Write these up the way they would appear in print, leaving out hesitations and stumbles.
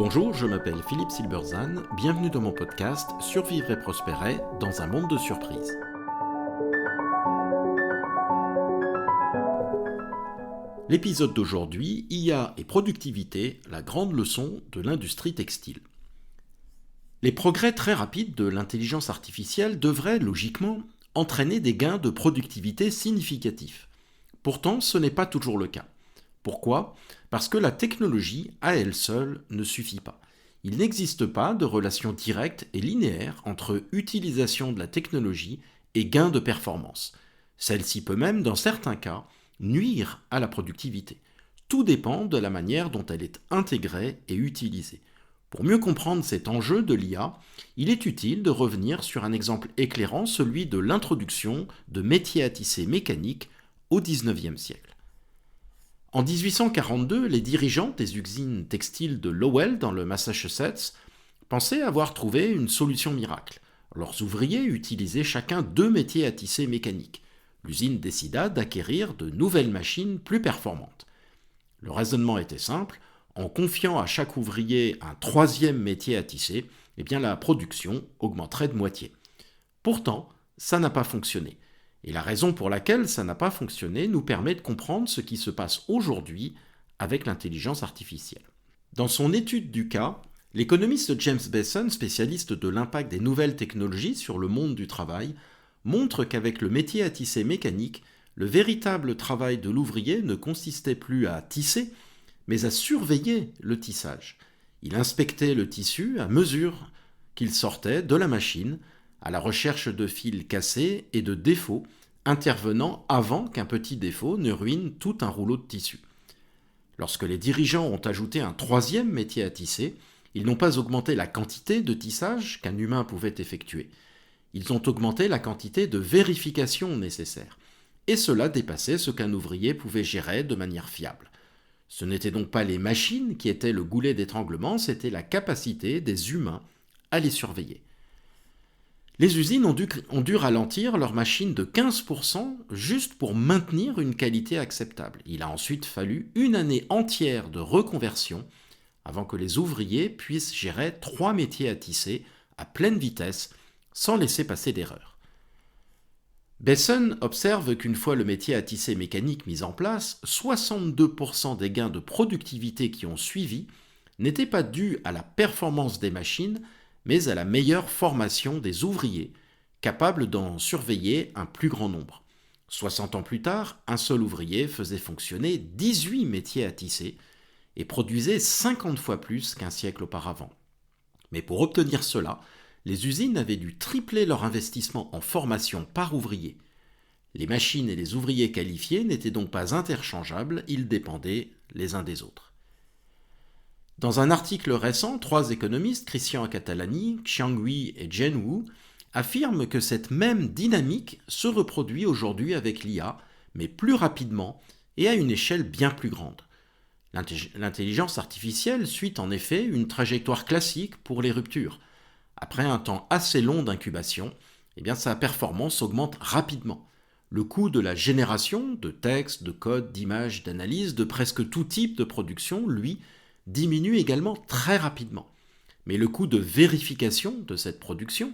Bonjour, je m'appelle Philippe Silberzan, bienvenue dans mon podcast Survivre et prospérer dans un monde de surprises. L'épisode d'aujourd'hui, IA et productivité, la grande leçon de l'industrie textile. Les progrès très rapides de l'intelligence artificielle devraient, logiquement, entraîner des gains de productivité significatifs. Pourtant, ce n'est pas toujours le cas. Pourquoi ? Parce que la technologie, à elle seule, ne suffit pas. Il n'existe pas de relation directe et linéaire entre utilisation de la technologie et gain de performance. Celle-ci peut même, dans certains cas, nuire à la productivité. Tout dépend de la manière dont elle est intégrée et utilisée. Pour mieux comprendre cet enjeu de l'IA, il est utile de revenir sur un exemple éclairant, celui de l'introduction de métiers à tisser mécaniques au XIXe siècle. En 1842, les dirigeants des usines textiles de Lowell, dans le Massachusetts, pensaient avoir trouvé une solution miracle. Leurs ouvriers utilisaient chacun 2 métiers à tisser mécaniques. L'usine décida d'acquérir de nouvelles machines plus performantes. Le raisonnement était simple, en confiant à chaque ouvrier un 3e métier à tisser, la production augmenterait de moitié. Pourtant, ça n'a pas fonctionné. Et la raison pour laquelle ça n'a pas fonctionné nous permet de comprendre ce qui se passe aujourd'hui avec l'intelligence artificielle. Dans son étude du cas, l'économiste James Besson, spécialiste de l'impact des nouvelles technologies sur le monde du travail, montre qu'avec le métier à tisser mécanique, le véritable travail de l'ouvrier ne consistait plus à tisser, mais à surveiller le tissage. Il inspectait le tissu à mesure qu'il sortait de la machine, à la recherche de fils cassés et de défauts, intervenant avant qu'un petit défaut ne ruine tout un rouleau de tissu. Lorsque les dirigeants ont ajouté un 3e métier à tisser, ils n'ont pas augmenté la quantité de tissage qu'un humain pouvait effectuer. Ils ont augmenté la quantité de vérification nécessaire. Et cela dépassait ce qu'un ouvrier pouvait gérer de manière fiable. Ce n'étaient donc pas les machines qui étaient le goulet d'étranglement, c'était la capacité des humains à les surveiller. Les usines ont dû ralentir leurs machines de 15% juste pour maintenir une qualité acceptable. Il a ensuite fallu une année entière de reconversion avant que les ouvriers puissent gérer 3 métiers à tisser à pleine vitesse sans laisser passer d'erreurs. Besson observe qu'une fois le métier à tisser mécanique mis en place, 62% des gains de productivité qui ont suivi n'étaient pas dus à la performance des machines, mais à la meilleure formation des ouvriers, capables d'en surveiller un plus grand nombre. 60 ans plus tard, un seul ouvrier faisait fonctionner 18 métiers à tisser et produisait 50 fois plus qu'un siècle auparavant. Mais pour obtenir cela, les usines avaient dû tripler leur investissement en formation par ouvrier. Les machines et les ouvriers qualifiés n'étaient donc pas interchangeables, ils dépendaient les uns des autres. Dans un article récent, 3 économistes, Christian Catalani, Xiang Hui et Zhen Wu, affirment que cette même dynamique se reproduit aujourd'hui avec l'IA, mais plus rapidement et à une échelle bien plus grande. L'intelligence artificielle suit en effet une trajectoire classique pour les ruptures. Après un temps assez long d'incubation, sa performance augmente rapidement. Le coût de la génération de textes, de codes, d'images, d'analyses, de presque tout type de production, lui, diminue également très rapidement. Mais le coût de vérification de cette production,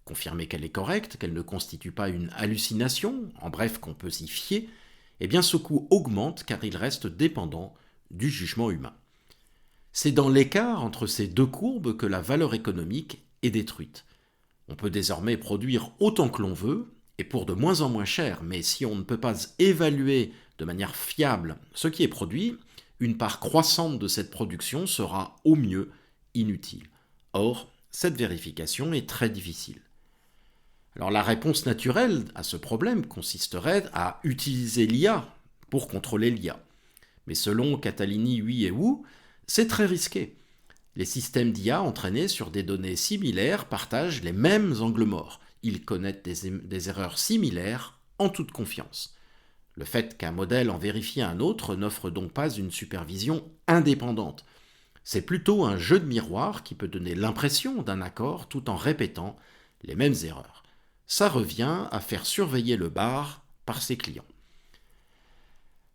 confirmer qu'elle est correcte, qu'elle ne constitue pas une hallucination, en bref qu'on peut s'y fier, ce coût augmente car il reste dépendant du jugement humain. C'est dans l'écart entre ces 2 courbes que la valeur économique est détruite. On peut désormais produire autant que l'on veut, et pour de moins en moins cher, mais si on ne peut pas évaluer de manière fiable ce qui est produit, une part croissante de cette production sera au mieux inutile. Or, cette vérification est très difficile. Alors la réponse naturelle à ce problème consisterait à utiliser l'IA pour contrôler l'IA. Mais selon Catalini, Hui et Wu, c'est très risqué. Les systèmes d'IA entraînés sur des données similaires partagent les mêmes angles morts. Ils connaissent des erreurs similaires en toute confiance. Le fait qu'un modèle en vérifie un autre n'offre donc pas une supervision indépendante. C'est plutôt un jeu de miroir qui peut donner l'impression d'un accord tout en répétant les mêmes erreurs. Ça revient à faire surveiller le bar par ses clients.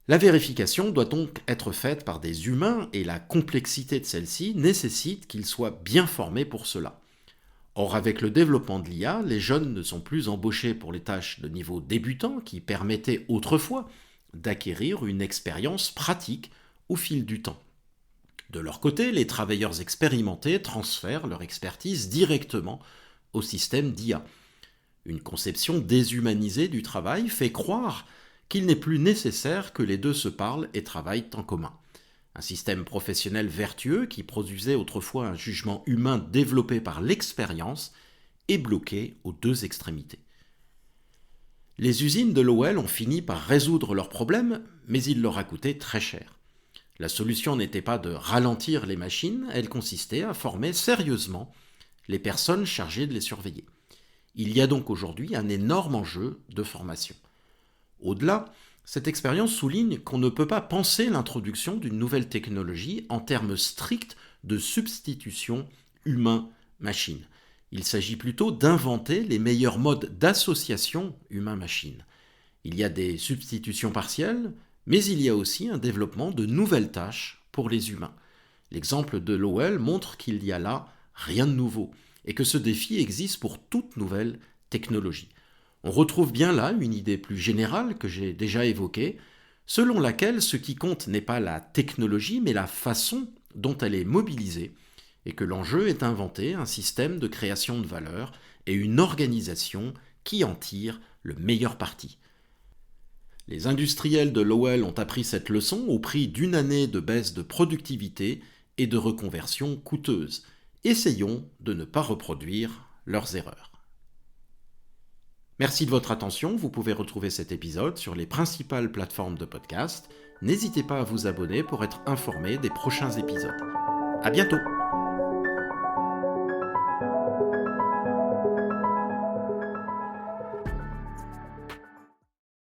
La vérification doit donc être faite par des humains et la complexité de celle-ci nécessite qu'ils soient bien formés pour cela. Or, avec le développement de l'IA, les jeunes ne sont plus embauchés pour les tâches de niveau débutant qui permettaient autrefois d'acquérir une expérience pratique au fil du temps. De leur côté, les travailleurs expérimentés transfèrent leur expertise directement au système d'IA. Une conception déshumanisée du travail fait croire qu'il n'est plus nécessaire que les deux se parlent et travaillent en commun. Un système professionnel vertueux qui produisait autrefois un jugement humain développé par l'expérience est bloqué aux deux extrémités. Les usines de l'OL ont fini par résoudre leurs problèmes, mais il leur a coûté très cher. La solution n'était pas de ralentir les machines, elle consistait à former sérieusement les personnes chargées de les surveiller. Il y a donc aujourd'hui un énorme enjeu de formation. Au-delà, cette expérience souligne qu'on ne peut pas penser l'introduction d'une nouvelle technologie en termes stricts de substitution humain-machine. Il s'agit plutôt d'inventer les meilleurs modes d'association humain-machine. Il y a des substitutions partielles, mais il y a aussi un développement de nouvelles tâches pour les humains. L'exemple de Lowell montre qu'il y a là rien de nouveau et que ce défi existe pour toute nouvelle technologie. On retrouve bien là une idée plus générale que j'ai déjà évoquée, selon laquelle ce qui compte n'est pas la technologie mais la façon dont elle est mobilisée et que l'enjeu est d'inventer un système de création de valeur et une organisation qui en tire le meilleur parti. Les industriels de Lowell ont appris cette leçon au prix d'une année de baisse de productivité et de reconversion coûteuse. Essayons de ne pas reproduire leurs erreurs. Merci de votre attention, vous pouvez retrouver cet épisode sur les principales plateformes de podcast. N'hésitez pas à vous abonner pour être informé des prochains épisodes. À bientôt!